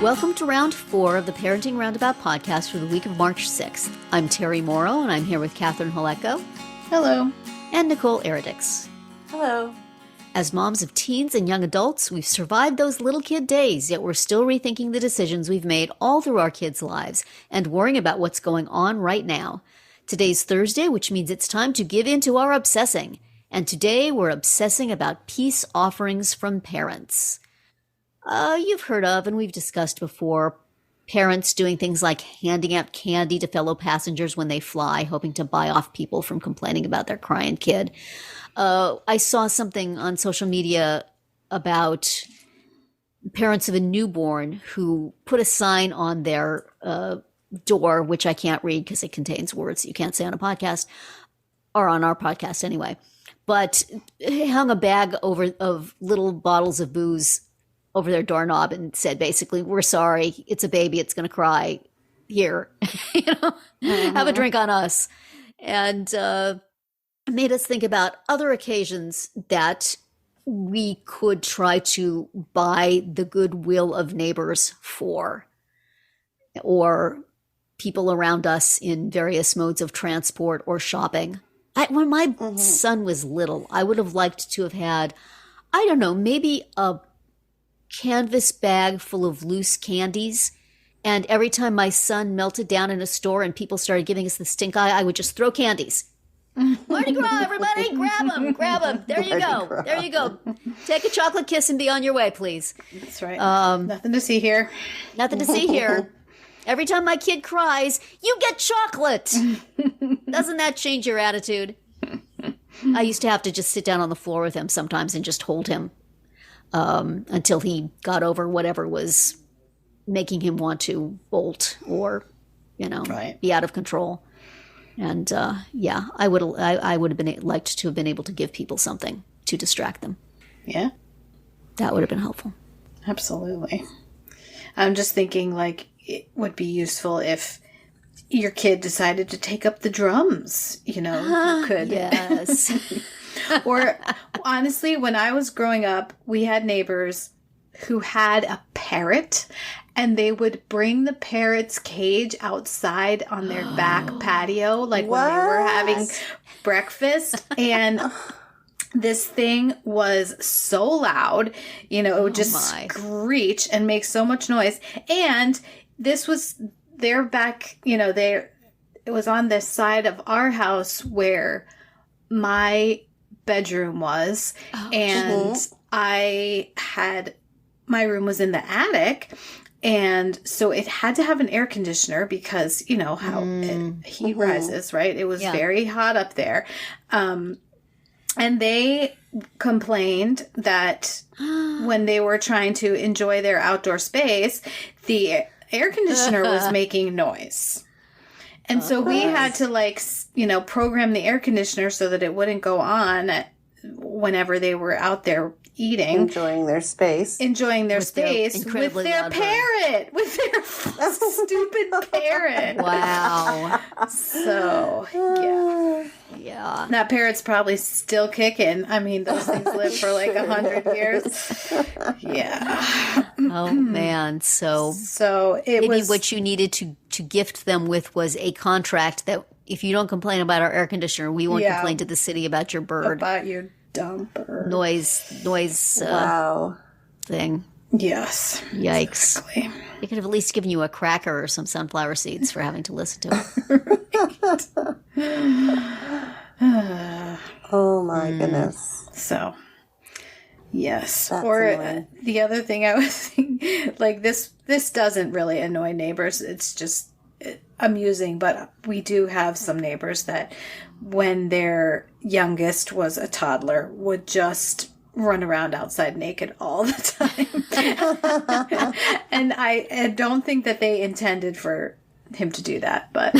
Welcome to round 4 of the Parenting Roundabout podcast for the week of March 6th. I'm Terry Morrow, and I'm here with Catherine Halecko. Hello. And Nicole Eridix. Hello. As moms of teens and young adults, we've survived those little kid days, yet we're still rethinking the decisions we've made all through our kids' lives and worrying about what's going on right now. Today's Thursday, which means it's time to give in to our obsessing. And today we're obsessing about peace offerings from parents. You've heard of, and we've discussed before, parents doing things like handing out candy to fellow passengers when they fly, hoping to buy off people from complaining about their crying kid. I saw something on social media about parents of a newborn who put a sign on their door, which I can't read because it contains words you can't say on a podcast, or on our podcast anyway, but hung a bag of little bottles of booze over their doorknob and said, basically, we're sorry, it's a baby, it's going to cry. Here, have a drink on us. And made us think about other occasions that we could try to buy the goodwill of neighbors for, or people around us in various modes of transport or shopping. When my son was little, I would have liked to have had, I don't know, maybe a canvas bag full of loose candies. And every time my son melted down in a store and people started giving us the stink eye, I would just throw candies. Mardi Gras, everybody, grab them. There you go. There you go. Take a chocolate kiss and be on your way, please. That's right. Nothing to see here. Nothing to see here. Every time my kid cries, you get chocolate. Doesn't that change your attitude? I used to have to just sit down on the floor with him sometimes and just hold him until he got over whatever was making him want to bolt or, be out of control. And I would have been liked to have been able to give people something to distract them. Yeah, that would have been helpful. Absolutely. I'm just thinking, it would be useful if your kid decided to take up the drums. You could. Yes. Or honestly, when I was growing up, we had neighbors who had a parrot, and they would bring the parrot's cage outside on their back patio, when they were having breakfast. And this thing was so loud, it would just screech and make so much noise. And this was their back, it was on this side of our house where my bedroom was. My room was in the attic. And so it had to have an air conditioner because, how heat rises, right? It was very hot up there. And they complained that when they were trying to enjoy their outdoor space, the air conditioner was making noise. And so we had to program the air conditioner so that it wouldn't go on whenever they were out there eating. Enjoying their space with their parrot. With their stupid parrot. Wow. So, yeah. That parrot's probably still kicking. I mean, those things live for 100 years. Yeah. Oh, man. So it was... what you needed to gift them with was a contract that if you don't complain about our air conditioner, we won't complain to the city about your bird. About your dumb bird. Noise wow. thing. Yes. Yikes. Exactly. They could have at least given you a cracker or some sunflower seeds for having to listen to it. Oh my goodness. So, yes. That's or annoying. The other thing I was thinking, this doesn't really annoy neighbors. It's just amusing, but we do have some neighbors that when their youngest was a toddler would just run around outside naked all the time. And I don't think that they intended for him to do that, but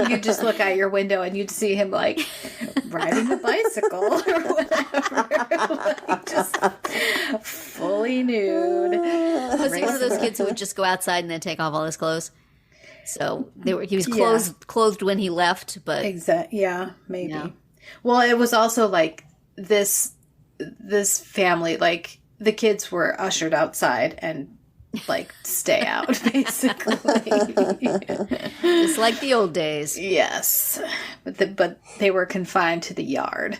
you just look out your window and you'd see him riding a bicycle or whatever, just fully nude. Was he one of those kids who would just go outside and then take off all his clothes? So he was clothed when he left, but yeah, maybe. Yeah. Well, it was also this family, the kids were ushered outside and like stay out, basically. Just like the old days. Yes, but they were confined to the yard.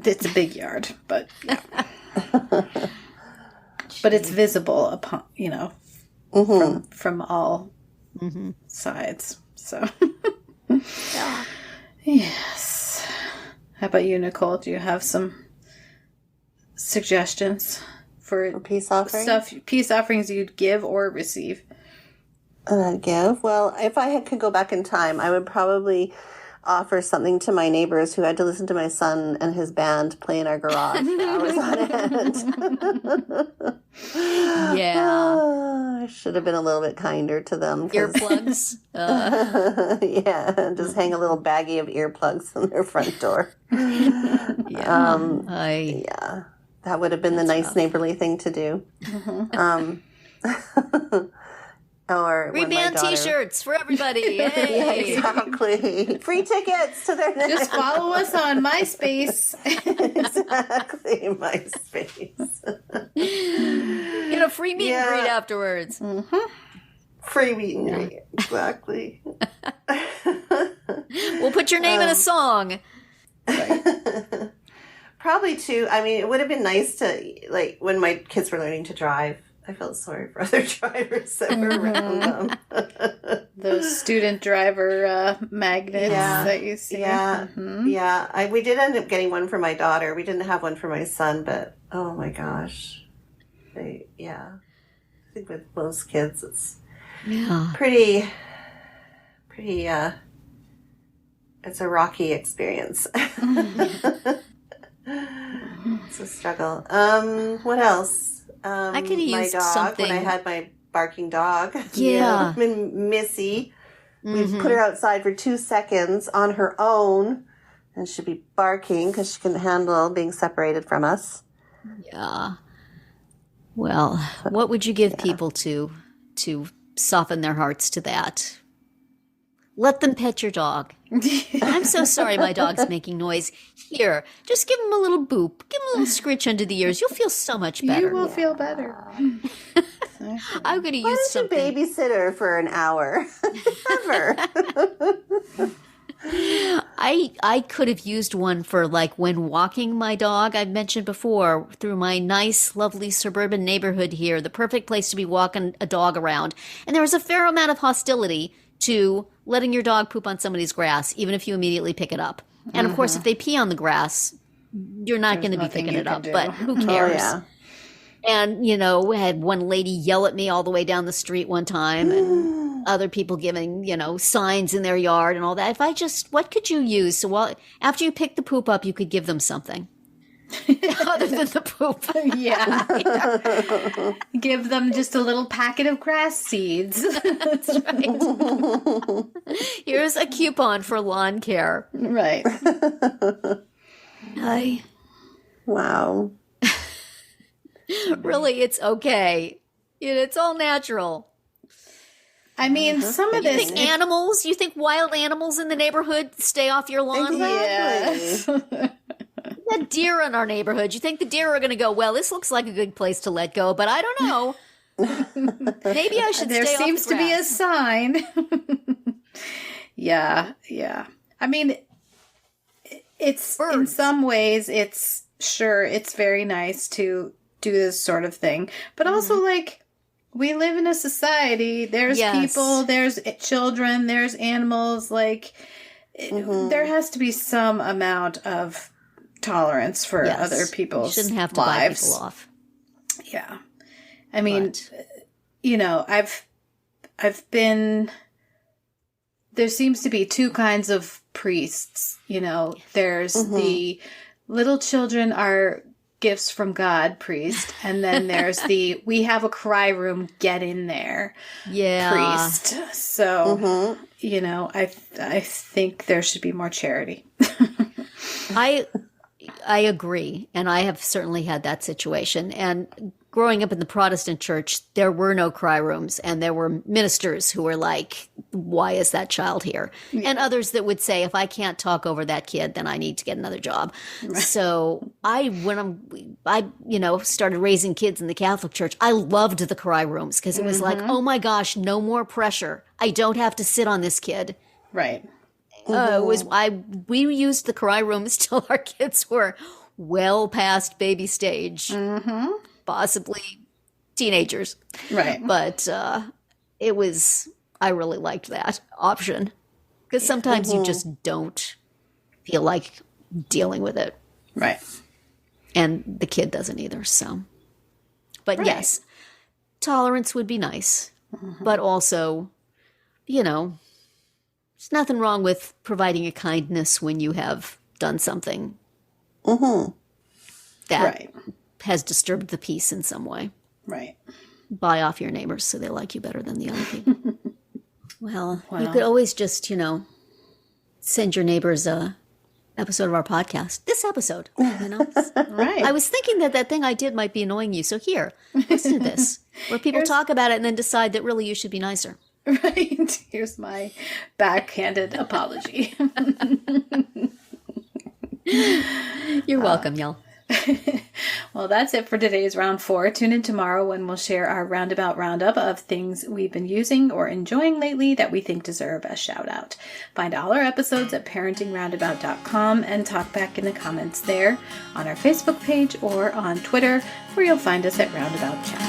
It's a big yard, but yeah. But it's visible upon from all sides. So yes. How about you, Nicole? Do you have some suggestions for Peace offering? peace offerings you'd give or receive? Give? Well, if I could go back in time, I would probably offer something to my neighbors who had to listen to my son and his band play in our garage for hours on end. Yeah. I should have been a little bit kinder to them. Earplugs. Yeah, just hang a little baggie of earplugs on their front door. Yeah. Yeah, that would have been the nice neighborly thing to do. Or Free when my band daughter... T-shirts for everybody. Yay. Yeah, exactly. Free tickets to their... Just follow us on MySpace. Exactly, MySpace. Get a free meet and greet afterwards. Free meet and greet, exactly. We'll put your name in a song. Probably too. I mean, it would have been nice to, like, when my kids were learning to drive, I felt sorry for other drivers that were around them. Those student driver magnets that you see. Yeah, yeah. We did end up getting one for my daughter. We didn't have one for my son, but oh my gosh. I think with most kids, it's pretty, it's a rocky experience. It's a struggle. What else? I could have my used dog, something. when I had my barking dog. Yeah. Missy. We've put her outside for 2 seconds on her own, and she'd be barking because she couldn't handle being separated from us. Yeah. Well, what would you give people to soften their hearts to that? Let them pet your dog. I'm so sorry my dog's making noise. Here, just give him a little boop. Give him a little scritch under the ears. You'll feel so much better. You will feel better. I'm going to Why use don't something. you babysit her for an hour? Ever. I could have used one for like when walking my dog. I've mentioned before through my nice, lovely suburban neighborhood here, the perfect place to be walking a dog around. And there was a fair amount of hostility to letting your dog poop on somebody's grass, even if you immediately pick it up. And of course, if they pee on the grass, you're not going to be picking it up, but who cares? Oh, yeah. And, we had one lady yell at me all the way down the street one time, and other people giving, signs in their yard and all that. What could you use? So after you pick the poop up, you could give them something. Other than the poop. Yeah. Give them just a little packet of grass seeds. That's right. Here's a coupon for lawn care. Right. Wow. Really, it's okay. It's all natural. I mean, some of this... You think wild animals in the neighborhood stay off your lawn? Exactly. Yes. We had deer in our neighborhood. You think the deer are going to go, well, this looks like a good place to let go, but I don't know. Maybe I should There stay seems off the to be a grass. sign. Yeah. I mean, it's in Birds. some ways, it's very nice to do this sort of thing. But also, like, we live in a society. There's people, there's children, there's animals. Like, there has to be some amount of tolerance for other people's You shouldn't have to lives. buy people off. Yeah. I mean, I've been, there seems to be two kinds of priests, there's the little children are gifts from God priest, and then there's the we have a cry room, get in there priest. So, I think there should be more charity. I agree, and I have certainly had that situation. And growing up in the Protestant church, there were no cry rooms, and there were ministers who were like, why is that child here? Yeah. And others that would say, if I can't talk over that kid, then I need to get another job. Right. So when started raising kids in the Catholic Church, I loved the cry rooms because it was like, oh my gosh, no more pressure. I don't have to sit on this kid. Right. We used the cry rooms till our kids were well past baby stage, possibly teenagers. Right. But I really liked that option because sometimes you just don't feel like dealing with it. Right. And the kid doesn't either, so. But yes, tolerance would be nice. But also, there's nothing wrong with providing a kindness when you have done something that has disturbed the peace in some way. Right. Buy off your neighbors so they like you better than the other people. Well, you could always just, send your neighbors a episode of our podcast. This episode, Right. I was thinking that thing I did might be annoying you. So here, listen to this, where people talk about it and then decide that really you should be nicer. Right. Here's my backhanded apology. You're welcome, y'all. Well, that's it for today's round 4. Tune in tomorrow when we'll share our roundabout roundup of things we've been using or enjoying lately that we think deserve a shout out. Find all our episodes at parentingroundabout.com and talk back in the comments there, on our Facebook page or on Twitter, where you'll find us at Roundabout Chat.